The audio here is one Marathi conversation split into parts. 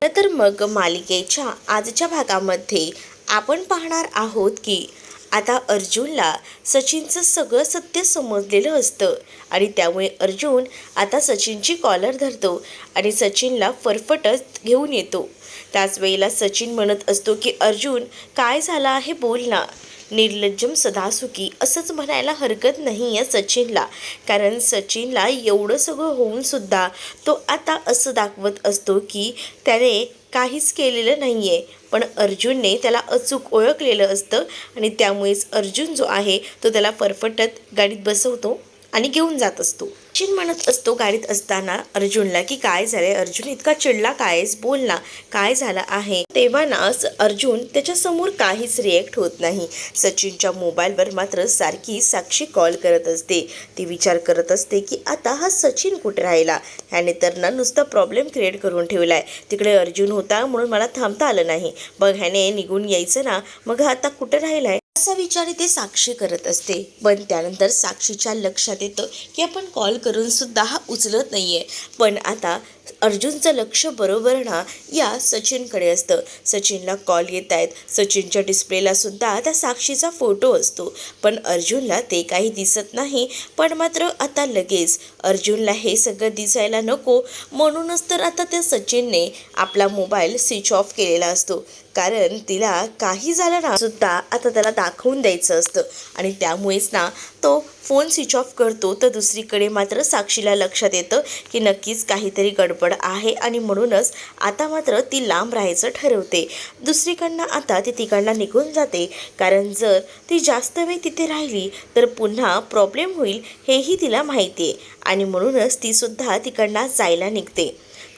तर मग मालिकेच्या आजच्या भागामध्ये आपण पाहणार आहोत की आता अर्जुनला सचिनचं सगळं सत्य समजलेलं असतं आणि त्यामुळे अर्जुन आता सचिनची कॉलर धरतो आणि सचिनला फरफटत घेऊन येतो. त्याच वेळेला सचिन म्हणत असतो की अर्जुन, काय झालं आहे बोल ना. निर्लज्जम सदासुखी असंच म्हणायला हरकत नाही आहे सचिनला, कारण सचिनला एवढं सगळं होऊन सुद्धा तो आता असं दाखवत असतो की त्याने काहीच केलेलं नाही आहे. पण अर्जुनने त्याला अचूक ओळखलेलं असतं आणि त्यामुळेच अर्जुन जो आहे तो त्याला फरफटत गाडीत बसवतो आणि घेऊन जात असतो. सचिन म्हणत असतो गाडीत असताना अर्जुनला की काय झालंय अर्जुन, इतका चिडला कायस, बोल ना काय झालं आहे. तेव्हा ना अर्जुन त्याच्यासमोर काहीच रिॲक्ट होत नाही. सचिनच्या मोबाईलवर मात्र सारखी साक्षी कॉल करत असते. ती विचार करत असते की आता हा सचिन कुठे राहिला, ह्याने तर ना नुसता प्रॉब्लेम क्रिएट करून ठेवलाय. तिकडे अर्जुन होता म्हणून मला थांबता आलं नाही, बघ ह्याने निघून यायचं ना, मग आता कुठे राहिलाय असा विचार इथे साक्षी करत असते. पण त्यानंतर साक्षीच्या लक्षात येतं की आपण कॉल करून सुद्धा हा उचलत नाहीये. पण आता अर्जुनचं लक्ष बरोबर ना या सचिनकडे असतं. सचिनला कॉल येत आहेत, सचिनच्या डिस्प्लेला सुद्धा त्या साक्षीचा फोटो असतो, पण अर्जुनला ते काही दिसत नाही. पण मात्र आता लगेच अर्जुनला हे सगळं दिसायला नको म्हणूनच तर आता त्या सचिनने आपला मोबाईल स्विच ऑफ केलेला असतो, कारण तिला काही झालं ना सुद्धा आता त्याला दाखवून द्यायचं असतं आणि त्यामुळेच ना तो फोन स्विच ऑफ करतो. तर दुसरीकडे मात्र साक्षीला लक्षात येतं की नक्कीच काहीतरी गडबड आहे आणि म्हणूनच आता मात्र ती लांब राहायचं ठरवते. दुसरीकडनं आता ती तिकडनं निघून जाते, कारण जर ती जास्त वेळ तिथे राहिली तर पुन्हा प्रॉब्लेम होईल हेही तिला माहिती आहे आणि म्हणूनच ती सुद्धा तिकडनं जायला निघते.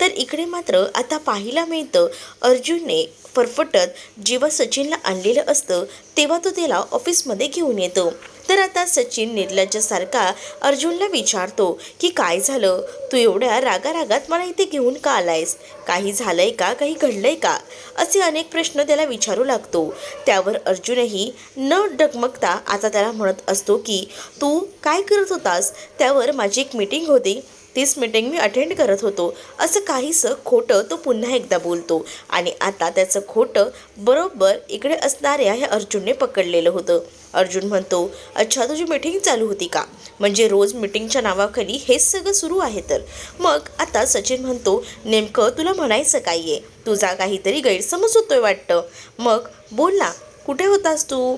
तर इकडे मात्र आता पाहायला मिळतं अर्जुनने फरफटत जेव्हा सचिनला आणलेलं असतं तेव्हा तो त्याला ऑफिसमध्ये घेऊन येतो. तर आता सचिन निर्लज्जासारखा अर्जुनला विचारतो की काय झालं, तू एवढ्या रागारागात मला इथे घेऊन का आलायस, काही झालंय का, काही घडलंय का, असे अनेक प्रश्न त्याला विचारू लागतो. त्यावर अर्जुनही न डगमगता आता त्याला म्हणत असतो की तू काय करत होतास. त्यावर माझी एक मीटिंग होती, तीच मीटिंग मी अटेंड करत होतो, असं काहीसं खोटं तो पुन्हा एकदा बोलतो. आणि आता त्याचं खोटं बरोबर इकडे असणाऱ्या ह्या अर्जुनने पकडलेलं होतं. अर्जुन म्हणतो, अच्छा तुझी मीटिंग चालू होती का, म्हणजे रोज मीटिंगच्या नावाखाली हेच सगळं सुरू आहे. तर मग आता सचिन म्हणतो, नेमकं तुला म्हणायचं काय आहे, तुझा काहीतरी गैरसमज होतोय वाटतं, मग बोल ना कुठे होतास तू,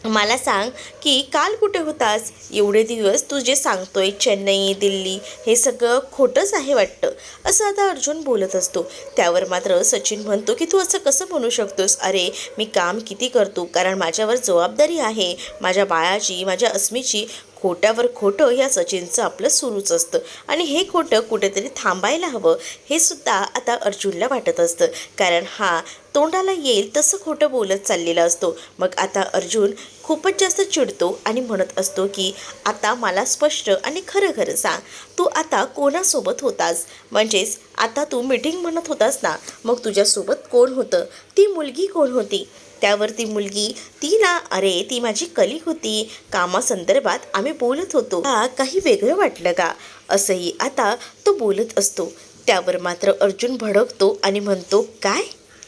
मला सांग की काल कुठे होतास. एवढे दिवस तू जे सांगतोय चेन्नई दिल्ली हे सगळं खोटंच आहे वाटतं, असं आता अर्जुन बोलत असतो. त्यावर मात्र सचिन म्हणतो की तू असं कसं म्हणू शकतोस, अरे मी काम किती करतो, कारण माझ्यावर जबाबदारी आहे माझ्या बाळाची, माझ्या अस्मीची. खोट्यावर खोटं या सचिनचं आपलं सुरूच असतं आणि हे खोटं कुठेतरी थांबायला हवं हे सुद्धा आता अर्जुनला वाटत असतं, कारण हा तोंडाला येईल तसं खोटं बोलत चाललेला असतो. मग आता अर्जुन खूपच जास्त चिडतो आणि म्हणत असतो की आता मला स्पष्ट आणि खरं खरं सांग, तू आता कोणासोबत होतास, म्हणजेच आता तू मीटिंग म्हणत होतास ना, मग तुझ्यासोबत कोण होतं, ती मुलगी कोण होती. त्यावर ती मुलगी, ती ना अरे ती माझी कलीग होती, कामासंदर्भात आम्ही बोलत होतो, काही वेगळं वाटलं का, असंही आता तो बोलत असतो. त्यावर मात्र अर्जुन भडकतो आणि म्हणतो, काय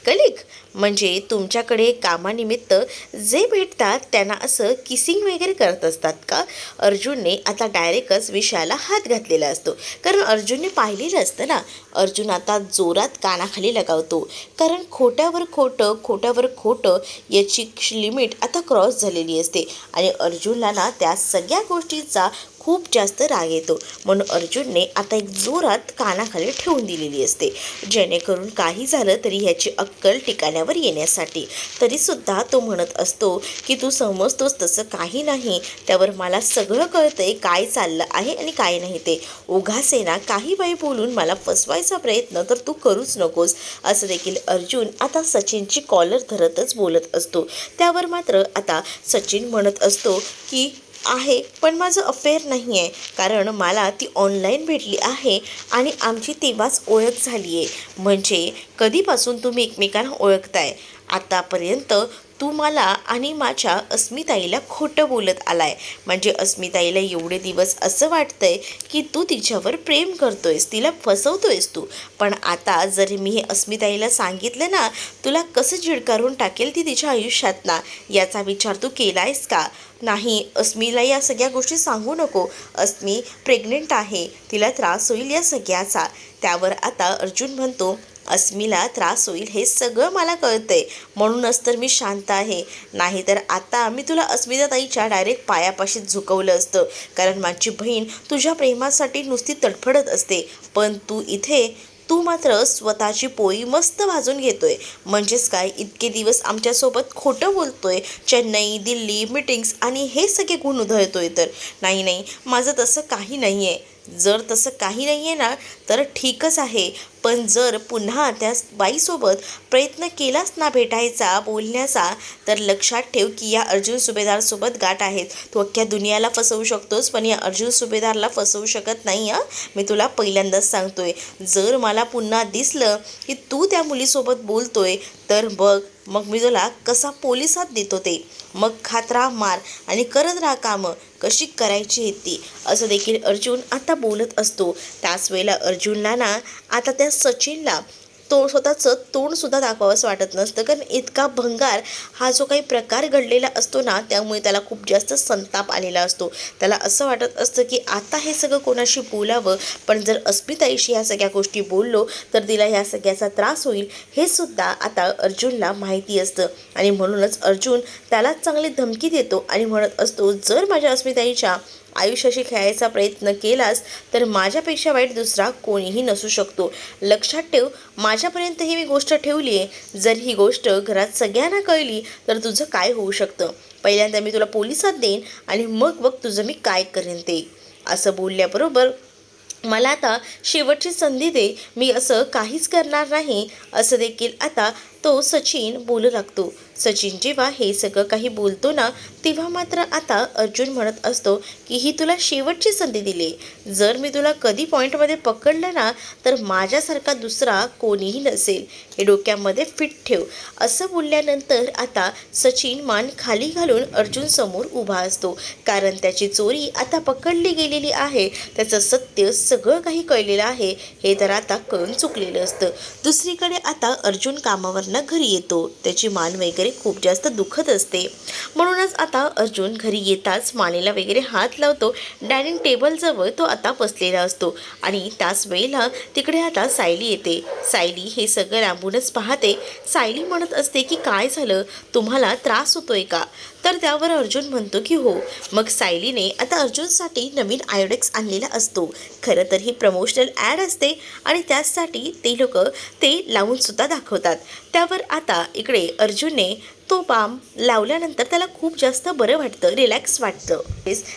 कलिग, म्हणजे तुमच्याकडे कामानिमित्त जे भेटतात त्यांना असं किसिंग वगैरे करत असतात का. अर्जुनने आता डायरेक्टच विषयाला हात घातलेला असतो, कारण अर्जुनने पाहिलेलं असतं ना. अर्जुन आता जोरात कानाखाली लगावतो, कारण खोट्यावर खोटं खोट्यावर खोटं याची लिमिट आता क्रॉस झालेली असते आणि अर्जुनला ना त्या सगळ्या गोष्टीचा खूप जास्त राग येतो. म्हणून अर्जुनने आता एक जोरात कानाखाली ठेवून दिलेली असते, जेणेकरून काही झालं तरी ह्याची अक्कल ठिकाण्यावर येण्यासाठी. तरीसुद्धा तो म्हणत असतो की तू समजतोस तसं काही नाही, त्यावर मला सगळं कळतंय काय चाललं आहे आणि काय नाही ते. उगाच ना काही बाई बोलून मला फसवायचा प्रयत्न तर तू करूच नकोस, असं देखील अर्जुन आता सचिनची कॉलर धरतच बोलत असतो. त्यावर मात्र आता सचिन म्हणत असतो की आहे पण माझं अफेअर नाही आहे, कारण मला ती ऑनलाईन भेटली आहे आणि आमची तेव्हाच ओळख झाली आहे. म्हणजे कधीपासून तुम्ही एकमेकांना ओळखताय, आतापर्यंत तू मला आणि माझ्या अस्मिताईला खोटं बोलत आलाय. म्हणजे अस्मिताईला एवढे दिवस असं वाटतंय की तू तिच्यावर प्रेम करतोयस, तिला फसवतोयस तू. पण आता जर मी हे अस्मिताईला सांगितलं ना, तुला कसं झिडकारून टाकेल ती तिच्या आयुष्यात ना, याचा विचार तू केलायस का? नाही, अस्मीला या सगळ्या गोष्टी सांगू नको. अस्मी प्रेग्नेंट आहे, तिला त्रास होईल या सगळ्याचा. त्यावर आता अर्जुन म्हणतो, अस्मीला त्रास होईल हे सगळं मला कळतंय, म्हणूनच तर मी शांत आहे. नाहीतर आता मी तुला अस्मिताताईच्या डायरेक्ट पायापाशीच झुकवलं असतं. कारण माझी बहीण तुझ्या प्रेमासाठी नुसती तडफडत असते, पण तू मात्र स्वतःची पोळी मस्त भाजून घेतोय. म्हणजेच काय, इतके दिवस आमच्यासोबत खोटं बोलतोय, चेन्नई, दिल्ली, मीटिंग्स आणि हे सगळे गुण उधळतोय. तर नाही नाही, माझं तसं काही नाही आहे. जर तसं काही नाही आहे ना, तर ठीकच आहे. पण जर पुन्हा त्या बाईसोबत प्रयत्न केलास ना भेटायचा, बोलण्याचा, तर लक्षात ठेव की या अर्जुन सुभेदारसोबत गाठ आहेत. तू अख्ख्या दुनियाला फसवू शकतोस, पण या अर्जुन सुभेदारला फसवू शकत नाही. मी तुला पहिल्यांदाच सांगतोय. जर मला पुन्हा दिसलं की तू त्या मुलीसोबत बोलतोय, तर बघ मग मी तुला कसा पोलिसात देतो ते. मग खात राहा मार आणि करत राहा कामं कशी करायची आहेत ती. असं देखील अर्जुन आता बोलत असतो. त्याच वेळेला अर्जुनला ना आता त्या सचिनला स्वतःचं तोंडसुद्धा दाखवावंसं वाटत नसतं. कारण इतका भंगार हा जो काही प्रकार घडलेला असतो ना, त्यामुळे त्याला खूप जास्त संताप आलेला असतो. त्याला असं वाटत असतं की आता हे सगळं कोणाशी बोलावं, पण जर अस्मिताईशी ह्या सगळ्या गोष्टी बोललो तर तिला ह्या सगळ्याचा त्रास होईल, हे सुद्धा आता अर्जुनला माहिती असतं. आणि म्हणूनच अर्जुन त्यालाच चांगली धमकी देतो आणि म्हणत असतो, जर माझ्या अस्मिताईच्या आयुष्याशी खेळायचा प्रयत्न केलास तर माझ्यापेक्षा वाईट दुसरा कोणीही नसू शकतो. लक्षात ठेव, माझ्यापर्यंत ही मी गोष्ट ठेवली आहे. जर ही गोष्ट घरात सगळ्यांना कळली तर तुझं काय होऊ शकतं. पहिल्यांदा मी तुला पोलिसात देईन आणि मग बघ तुझं मी काय करेन ते. असं बोलल्याबरोबर मला आता शेवटची संधी दे, मी असं काहीच करणार नाही, असं देखील आता तो सचिन बोलू लागतो. सचिन जेव्हा हे सगळं काही बोलतो ना, तेव्हा मात्र आता अर्जुन म्हणत असतो की ही तुला शेवटची संधी दिली. जर मी तुला कधी पॉईंटमध्ये पकडलं ना, तर माझ्यासारखा दुसरा कोणीही नसेल, हे डोक्यामध्ये फिट ठेव. असं बोलल्यानंतर आता सचिन मान खाली घालून अर्जुन समोर उभा असतो. कारण त्याची चोरी आता पकडली गेलेली आहे, त्याचं सत्य सगळं काही कळलेलं आहे, हे तर आता कळून चुकलेलं असतं. दुसरीकडे आता अर्जुन कामावरनं घरी येतो. त्याची मान वगैरे खूप जास्त दुखत असते. म्हणूनच आता अर्जुन घरी येताच मानेला वगैरे हात लावतो. डायनिंग टेबलजवळ तो आता बसलेला असतो आणि त्याच वेळेला तिकडे आता सायली येते. सायली हे सगळं लांबूनच पाहते. सायली म्हणत असते की काय झालं, तुम्हाला त्रास होतोय का? तर त्यावर अर्जुन म्हणतो की हो. मग सायलीने आता अर्जुनसाठी नवीन आयोडेक्स आणलेला असतो. खरं तर ही प्रमोशनल ॲड असते आणि त्यासाठी ते लोक ते लावूनसुद्धा दाखवतात. त्यावर आता इकडे अर्जुनने तो बाम लावल्यानंतर त्याला खूप जास्त बरं वाटतं, रिलॅक्स वाटतं.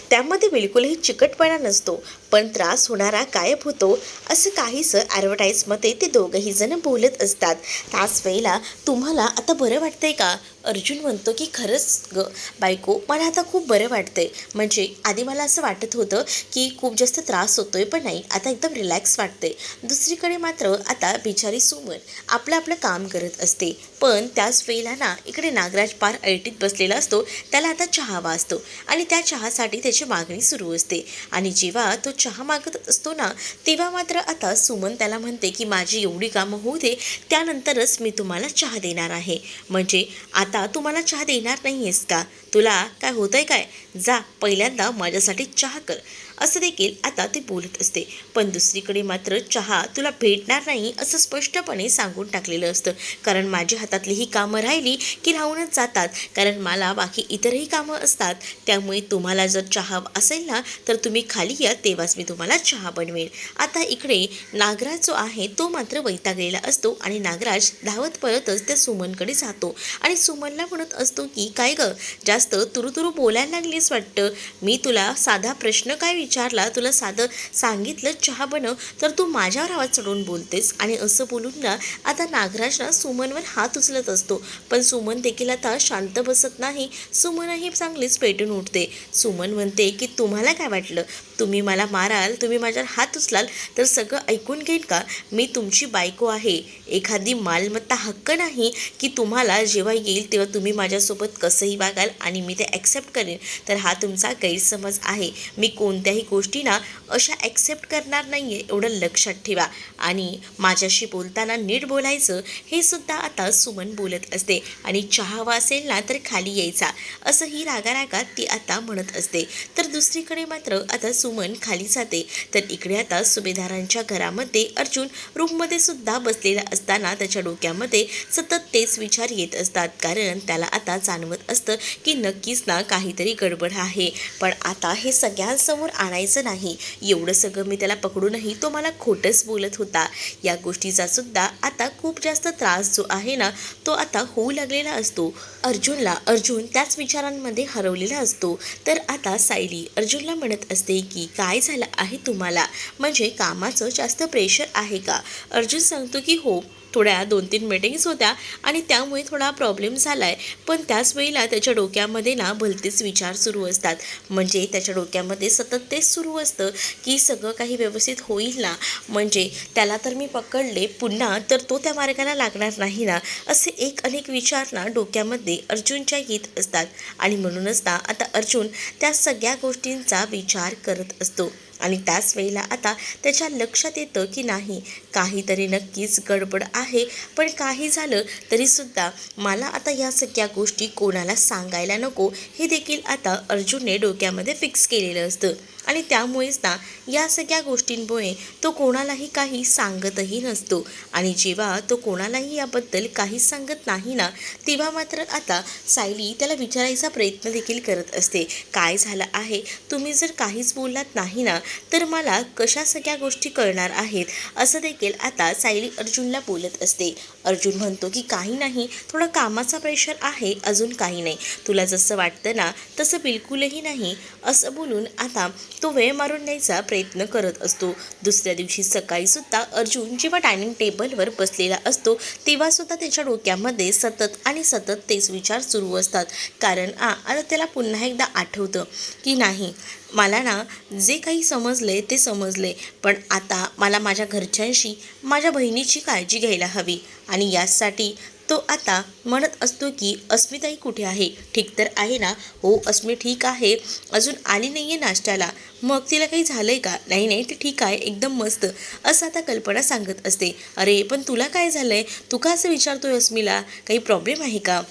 त्यामध्ये बिलकुलही चिकटपणा नसतो, पण त्रास होणारा गायब होतो, असं काहीसं ॲडव्हर्टाईजमध्ये ते दोघंही जण बोलत असतात. त्याच वेळेला तुम्हाला आता बरं वाटतंय का? अर्जुन म्हणतो की खरंच ग बायको, मला आता खूप बरं वाटतंय. म्हणजे आधी मला असं वाटत होतं की खूप जास्त त्रास होतोय, पण नाही, आता एकदम रिलॅक्स वाटतंय. दुसरीकडे मात्र आता बिचारी सुमन आपलं काम करत असते. पण त्याच वेळेला ना इकडे नागराज पार ऐटीत बसलेला असतो. त्याला आता चहा हवा असतो आणि त्या चहासाठी त्याची मागणी सुरू असते. आणि जेव्हा तो चहा मागत असतो ना, तेव्हा मात्र आता सुमन त्याला म्हणते की माझी एवढी कामं होऊ दे, त्यानंतरच मी तुम्हाला चहा देणार आहे. म्हणजे आता तू मला चहा देणार नाही आहेस का? तुला काय होतंय काय? जा पहिल्यांदा माझ्यासाठी चहा कर, असं देखील आता ते बोलत असते. पण दुसरीकडे मात्र चहा तुला भेटणार नाही असं स्पष्टपणे सांगून टाकलेलं असतं. कारण माझ्या हातातली ही कामं राहिली की राहूनच जातात, कारण मला बाकी इतरही कामं असतात. त्यामुळे तुम्हाला जर चहा असेल ना, तर तुम्ही खाली या, तेव्हाच मी तुम्हाला चहा बनवेन. आता इकडे नागराज जो आहे तो मात्र वैतागलेला असतो आणि नागराज धावत पळतच त्या सुमनकडे जातो आणि सुमनला म्हणत असतो की काय गं, जास्त तुरुतुरू बोलायला लागलीस वाटतं. मी तुला साधा प्रश्न काय विचारला, तुला साधं सांगितलं चहा बनव, तर तू माझ्यावर आवाज चढवून बोलतेस. आणि असं बोलून ना आता नागराज ना सुमनवर हात उचलत असतो. पण सुमन देखील आता शांत बसत नाही. सुमनही चांगलीच पेटून उठते. सुमन म्हणते की तुम्हाला काय वाटलं, तुम्ही मला माराल, तुम्ही माझ्यावर हात उचलाल तर सगळं ऐकून घेईन का? मी तुमची बायको आहे. एखादी मालमत्ता हक्क नाही की तुम्हाला जेव्हा येईल तेव्हा तुम्ही माझ्यासोबत कसंही वागाल आणि मी ते ॲक्सेप्ट करेन. तर हा तुमचा गैरसमज आहे. मी कोणत्याही गोष्टींना अशा ॲक्सेप्ट करणार नाही आहे, एवढं लक्षात ठेवा. आणि माझ्याशी बोलताना नीट बोलायचं हे सुद्धा आता सुमन बोलत असते. आणि चहा हवा असेल ना तर खाली यायचा, असं ही रागारागात ती आता म्हणत असते. तर दुसरीकडे मात्र आता सुमन खाली जाते. तर इकडे आता सुभेदारांच्या घरामध्ये अर्जुन रूममध्ये सुद्धा बसलेला असताना त्याच्या डोक्यामध्ये सतत तेच विचार येत असतात. कारण त्याला आता जाणवत असतं की नक्कीच ना काहीतरी गडबड आहे. पण आता हे सगळ्यांसमोर आणायचं नाही. एवढं सगळं मी त्याला पकडूनही तो मला खोटंच बोलत होता. या गोष्टीचा सुद्धा आता खूप जास्त त्रास जो आहे ना तो आता होऊ लागलेला असतो अर्जुनला. अर्जुन त्याच विचारांमध्ये हरवलेला असतो. तर आता सायली अर्जुनला म्हणत असते की काय झालं आहे तुम्हाला, म्हणजे कामाचं जास्त प्रेशर आहे का? अर्जुन सांगतो की हो, थोड्या 2-3 मीटिंग्स होत्या आणि त्यामुळे थोडा प्रॉब्लेम झाला आहे. पण त्याच वेळेला त्याच्या डोक्यामध्ये ना भलतेच विचार सुरू असतात. म्हणजे त्याच्या डोक्यामध्ये सतत तेच सुरू असतं की सगळं काही व्यवस्थित होईल ना, म्हणजे त्याला तर मी पकडले पुन्हा तर तो त्या मार्गाला लागणार नाही ना, असे अनेक विचार ना डोक्यामध्ये अर्जुनच्या येत असतात. आणि म्हणूनच ना आता अर्जुन त्या सगळ्या गोष्टींचा विचार करत असतो. आणि त्याच वेळेला आता त्याच्या लक्षात येतं की नाही, काहीतरी नक्कीच गडबड आहे. पण काही झालं तरीसुद्धा मला आता या सगळ्या गोष्टी कोणाला सांगायला नको, हे देखील आता अर्जुनने डोक्यामध्ये फिक्स केलेलं असतं. आणि त्यामुळेच ना या सगळ्या गोष्टींमुळे तो कोणालाही काही सांगतही नसतो. आणि जेव्हा तो कोणालाही याबद्दल काही सांगत नाही ना, तेव्हा मात्र आता सायली त्याला विचारायचा प्रयत्न देखील करत असते. काय झालं आहे, तुम्ही जर काहीच बोललात नाही ना तर मला कशा सगळ्या गोष्टी कळणार आहेत, असं देखील आता सायली अर्जुनला बोलत असते. अर्जुन म्हणतो की काही नाही, थोडा कामाचा प्रेशर आहे, अजून काही नाही. तुला जसं वाटतं ना तसं बिलकुलही नाही, असं बोलून आता तो वेळ मारून न्यायचा प्रयत्न करत असतो. दुसऱ्या दिवशी सकाळी सुद्धा अर्जुन जेव्हा डायनिंग टेबलवर बसलेला असतो तेव्हा सुद्धा त्याच्या डोक्यामध्ये सतत आणि सतत तेच विचार सुरू असतात. कारण आता त्याला पुन्हा एकदा आठवतं की नाही, मला ना जे काही समजले ते समजले, पण आता मला माझ्या घरच्यांशी माझ्या बहिणीची काळजी घ्यायला हवी. आणि यासाठी तो आता म्हणत असतो की अस्मिताई कुठे आहे, ठीक तर आहे ना? हो अस्मी ठीक आहे, अजून आली नाही आहे नाश्त्याला. मग तिला काही झालं आहे का? नाही नाही ती ठीक आहे, एकदम मस्त, असं आता कल्पना सांगत असते. अरे पण तुला काय झालं आहे, तू का असं विचारतोय अस्मीला, काही प्रॉब्लेम आहे का,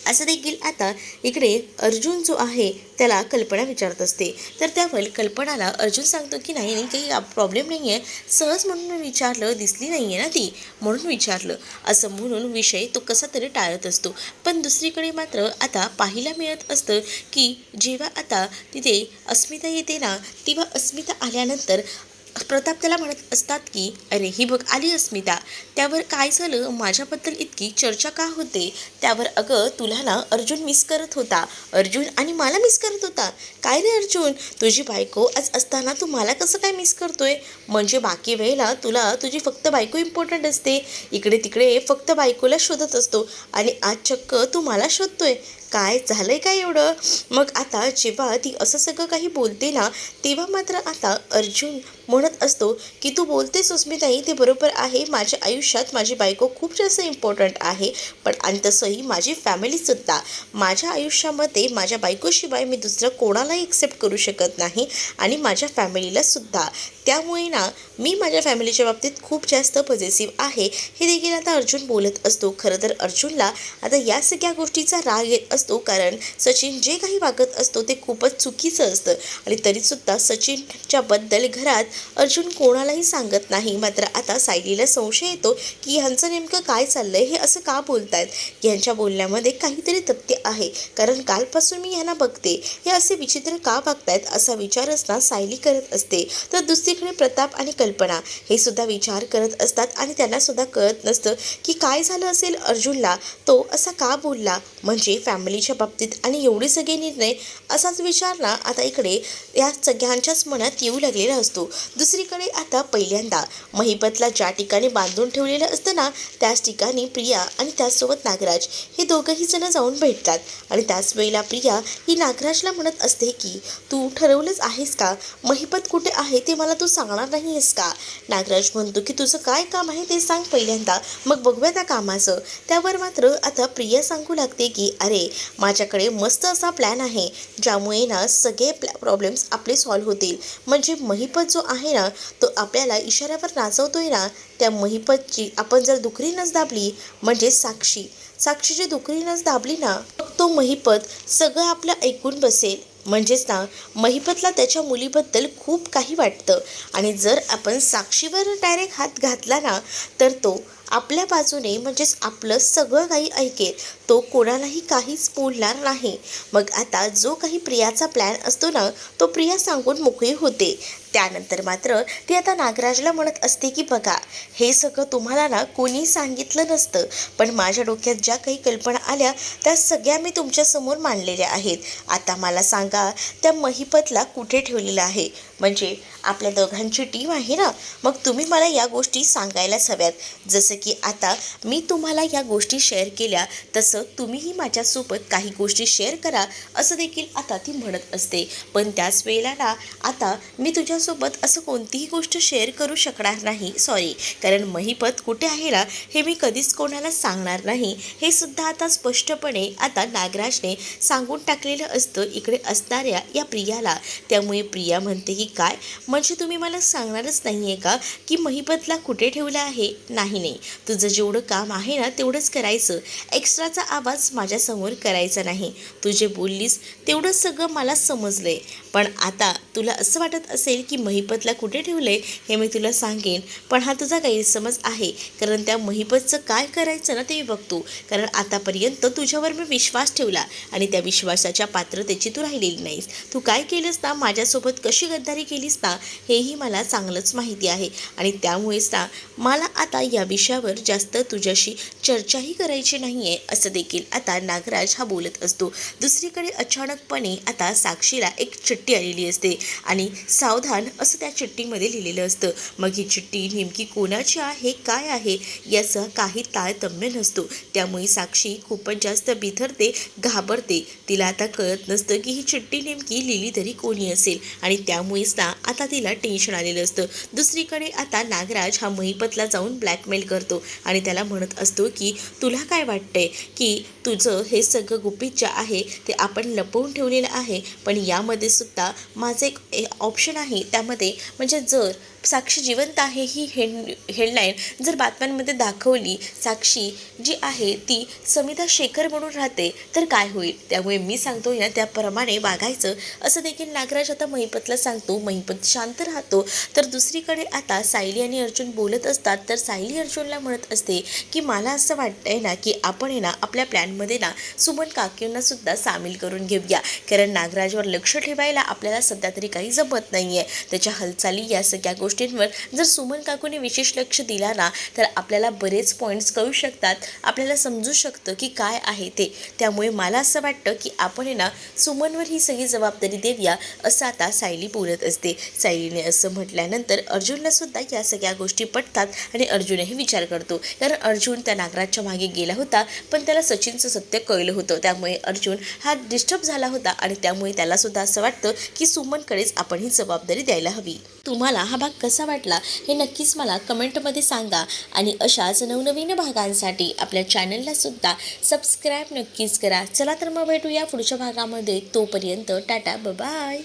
असं देखील आता इकडे अर्जुन जो आहे त्याला कल्पना विचारत असते. तर त्यावर कल्पनाला अर्जुन सांगतो की नाही नाही काही प्रॉब्लेम नाही आहे, सहज म्हणून विचारलं, दिसली नाही आहे ना ती म्हणून विचारलं, असं म्हणून विषय तो कसा तरी टाळत असतो. पण दुसरीकडे मात्र आता पाहायला मिळत असतं की जेव्हा आता तिथे अस्मिता येते ना, तेव्हा अस्मिता आल्यानंतर प्रताप त्याला म्हणत असतात की अरे ही बघ आली अस्मिता. त्यावर काय झालं, माझ्याबद्दल इतकी चर्चा का होते? त्यावर अगं तुला ना अर्जुन मिस करत होता, अर्जुन आणि मला मिस करत होता. काय रे अर्जुन, तुझी बायको आज असताना तू मला कसं काय मिस करतोय? म्हणजे बाकी वेळेला तुला तुझी फक्त बायको इम्पॉर्टंट असते, इकडे तिकडे फक्त बायकोला शोधत असतो आणि आज चक्क तू मला शोधतोय. काय झालंय काय एवढं? मग आता जेव्हा ती असं सगळं काही बोलते ना तेव्हा मात्र आता अर्जुन म्हणत असतो की तू बोलते सुस्मिताई ते बरोबर आहे, माझ्या आयुष्यात माझी बायको खूप जास्त इम्पॉर्टंट आहे. पण आणि तसंही माझी फॅमिलीसुद्धा, माझ्या आयुष्यामध्ये माझ्या बायकोशिवाय मी दुसरं कोणालाही एक्सेप्ट करू शकत नाही आणि माझ्या फॅमिलीलासुद्धा. त्यामुळे ना मी माझ्या फॅमिलीच्या बाबतीत खूप जास्त पॉझिटिव्ह आहे, हे देखील आता अर्जुन बोलत असतो. खरं तर अर्जुनला आता या सगळ्या गोष्टीचा राग येत असतो, कारण सचिन जे काही वागत असतो ते खूपच चुकीचं असतं. आणि तरीसुद्धा सचिनच्या बद्दल घरात अर्जुन कोणालाही सांगत नाही. मात्र आता सायलीला संशय येतो की ह्यांचं नेमकं काय चाललंय, हे असं का बोलतायत, ह्यांच्या बोलण्यामध्ये काहीतरी तथ्य आहे, कारण कालपासून मी ह्यांना बघते, हे असे विचित्र का वागतायत, असा विचारच ना सायली करत असते. तर दुसरीकडे प्रताप आणि कल्पना हे सुद्धा विचार करत असतात आणि त्यांना सुद्धा कळत नसतं की काय झालं असेल अर्जुनला, तो असा का बोलला, म्हणजे फॅमिलीच्या बाबतीत आणि एवढे सगळे निर्णय, असाच विचार ना आता इकडे या सगळ्यांच्याच मनात येऊ लागलेला असतो. दुसरीकडे आता पहिल्यांदा महिपतला ज्या ठिकाणी बांधून ठेवलेलं असतं ना, त्याच ठिकाणी प्रिया आणि त्याचसोबत नागराज हे दोघंही जण जाऊन भेटतात. आणि त्याच वेळेला प्रिया ही नागराजला म्हणत असते की तू ठरवलंच आहेस का, महिपत कुठे आहे ते मला तू सांगणार नाही आहेस का. नागराज म्हणतो की तुझं काय काम आहे ते सांग पहिल्यांदा, मग बघूया त्या कामाचं. त्यावर मात्र आता प्रिया सांगू लागते की अरे माझ्याकडे मस्त असा प्लॅन आहे, ज्यामुळे ना सगळे प्रॉब्लेम्स आपले सॉल्व्ह होतील. म्हणजे महिपत जो आहे ना, तो आपल्याला इशाऱ्यावर नाचवतोय ना, त्या महिपतची आपण जर दुखरी नस दाबली, म्हणजे साक्षीची दुखरी नस दाबली ना, मग तो महिपत सगळं आपलं ऐकून बसेल. म्हणजेच ना महिपतला त्याच्या मुलीबद्दल खूप काही वाटतं आणि जर आपण साक्षीवर डायरेक्ट हात घातला ना, तर तो आपल्या बाजूने म्हणजेच आपलं सगळं काही ऐकेल, तो कोणालाही काहीच बोलणार नाही. मग आता जो काही प्रियाचा प्लॅन असतो ना, तो प्रिया सांगून मोकळी होते. त्यानंतर मात्र ती आता नागराजला म्हणत असते की बघा, हे सगळं तुम्हाला ना कोणी सांगितलं नसतं, पण माझ्या डोक्यात ज्या काही कल्पना आल्या त्या सगळ्या मी तुमच्यासमोर मांडलेल्या आहेत. आता मला सांगा त्या महिपतला कुठे ठेवलेलं आहे, म्हणजे आपल्या दोघांची टीम आहे ना, मग तुम्ही मला या गोष्टी सांगायलाच हव्यात. जसं की आता मी तुम्हाला या गोष्टी शेअर केल्या, तसं तुम्हीही माझ्यासोबत काही गोष्टी शेअर करा, असं देखील आता ती म्हणत असते. पण त्याच वेळेला ना आता मी तुझ्यासोबत असं कोणतीही गोष्ट शेअर करू शकणार नाही, सॉरी, कारण महिपत कुठे आहे ना हे मी कधीच कोणाला सांगणार नाही, हे सुद्धा आता स्पष्टपणे आता नागराजने सांगून टाकलेलं असतं इकडे असणाऱ्या या प्रियाला. त्यामुळे प्रिया म्हणते की काय, म्हणजे तुम्ही मला सांगणारच नाही आहे का की महिपतला कुठे ठेवलं आहे. नाही, तुझं जेवढं काम आहे ना तेवढंच करायचं, एक्स्ट्राचा आवाज माझ्यासमोर करायचा नाही. तू जे बोललीस तेवढं सगळं मला समजलंय, पण आता तुला असं वाटत असेल की महिपतला कुठे ठेवलंय हे मी तुला सांगेन, पण हा तुझा गैरसमज आहे. कारण त्या महिपतचं काय करायचं ना ते मी बघतो, कारण आतापर्यंत तुझ्यावर मी विश्वास ठेवला आणि त्या विश्वासाच्या पात्रतेची तू राहिलेली नाहीस. तू काय केलंस ना, माझ्यासोबत कशी गद्दारी केलीस ना, हेही मला चांगलंच माहिती आहे. आणि त्यामुळेच ना मला आता या विषयावर जास्त तुझ्याशी चर्चाही करायची नाही आहे, असं देखील आता नागराज हा बोलत असतो. दुसरीकडे अचानकपणे आता साक्षीला एक चिठ्ठी आलेली असते आणि सावधान असं त्या चिठ्ठीमध्ये लिहिलेलं असतं. मग ही चिठ्ठी नेमकी कोणाची आहे, काय आहे, याचा काही तारतम्य नसतो. त्यामुळे साक्षी खूपच जास्त बिथरते, घाबरते. तिला आता कळत नसतं की ही चिठ्ठी नेमकी लिहिली तरी कोणी असेल आणि त्यामुळेच ना आता तिला टेन्शन आलेलं असतं. दुसरीकडे आता नागराज हा महिपतला जाऊन ब्लॅकमेल करतो आणि त्याला म्हणत असतो की तुला काय वाटतंय की तुझं हे सगळं गुपित जे आहे ते आपण लपवून ठेवलेलं आहे, पण यामध्ये सुद्धा माझं एक ऑप्शन आहे. त्यामध्ये म्हणजे जर साक्षी जिवंत आहे ही हेडलाईन जर बातम्यांमध्ये दाखवली, साक्षी जी आहे ती समिता शेखर म्हणून राहते, तर काय होईल. त्यामुळे मी सांगतो ना त्याप्रमाणे वागायचं, असं देखील नागराज आता महिपतला सांगतो. महिपत शांत राहतो. तर दुसरीकडे आता सायली आणि अर्जुन बोलत असतात. तर सायली अर्जुनला म्हणत असते की मला असं वाटतंय ना की आपण आहे ना आपल्या प्लॅनमध्ये ना सुमन काकींना सुद्धा सामील करून घेऊया, कारण नागराजवर लक्ष ठेवायला आपल्याला सध्या तरी काही जमत नाही आहे. त्याच्या हालचाली या सगळ्या गोष्टींवर जर सुमन काकूने विशेष लक्ष दिला ना, तर आपल्याला बरेच पॉईंट्स कळू शकतात, आपल्याला समजू शकतं की काय आहे ते. त्यामुळे मला असं वाटतं की आपण आहे ना सुमनवर ही सगळी जबाबदारी देऊया, असं आता सायली बोलत असते. सायलीने असं म्हटल्यानंतर अर्जुनला सुद्धा या सगळ्या गोष्टी पटतात आणि अर्जुनही विचार करतो, कारण अर्जुन त्या नागराजच्या मागे गेला होता, पण त्याला सचिनचं सत्य कळलं होतं. त्यामुळे अर्जुन हा डिस्टर्ब झाला होता आणि त्यामुळे त्याला सुद्धा असं वाटतं की सुमनकडेच आपण ही जबाबदारी द्यायला हवी. तुम्हाला हा भाग कसा वाटला हे नक्कीच मला कमेंटमध्ये सांगा आणि अशाच नवनवीन भागांसाठी आपल्या चॅनलला सुद्धा सबस्क्राईब नक्कीच करा. चला तर मग भेटूया पुढच्या भागामध्ये. तोपर्यंत टाटा, बाय.